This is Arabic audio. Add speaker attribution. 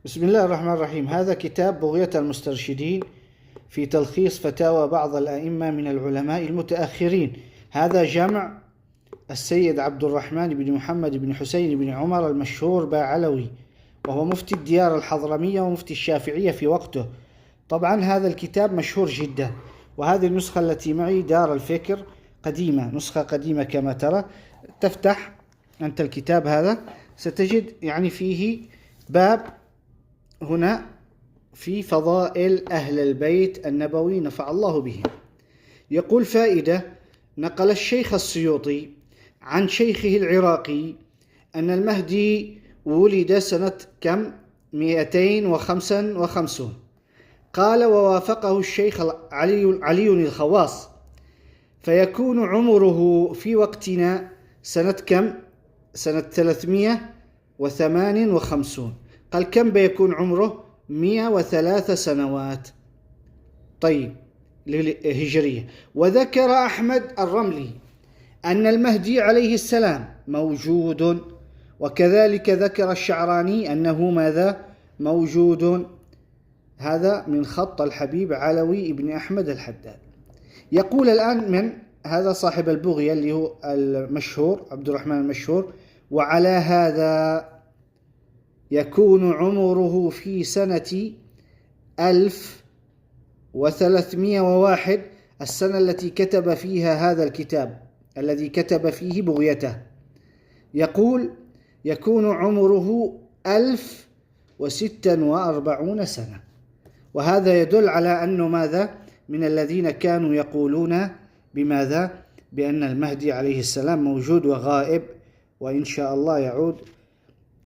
Speaker 1: بسم الله الرحمن الرحيم. هذا كتاب بغية المسترشدين في تلخيص فتاوى بعض الأئمة من العلماء المتأخرين. هذا جمع السيد عبد الرحمن بن محمد بن حسين بن عمر المشهور باعلوي، وهو مفتي الديار الحضرمية ومفتي الشافعية في وقته. طبعا هذا الكتاب مشهور جدا، وهذه النسخة التي معي دار الفكر قديمة، نسخة قديمة كما ترى. تفتح أنت الكتاب هذا ستجد يعني فيه باب هنا في فضائل أهل البيت النبوي نفع الله بهم. يقول: فائدة: نقل الشيخ السيوطي عن شيخه العراقي أن المهدي ولد سنة كم 255. قال: ووافقه الشيخ علي الخواص، فيكون عمره في وقتنا سنة كم؟ سنة 358. قال: كم بيكون عمره؟ 103 سنوات. طيب، هجرية. وذكر أحمد الرملي أن المهدي عليه السلام موجود، وكذلك ذكر الشعراني أنه ماذا؟ موجود. هذا من خط الحبيب علوي ابن أحمد الحداد. يقول الآن من هذا صاحب البغية اللي هو المشهور عبد الرحمن المشهور: وعلى هذا يكون عمره في سنة 1301، السنة التي كتب فيها هذا الكتاب الذي كتب فيه بغيته. يقول: يكون عمره 1046 سنة. وهذا يدل على أنه ماذا؟ من الذين كانوا يقولون بماذا؟ بأن المهدي عليه السلام موجود وغائب، وإن شاء الله يعود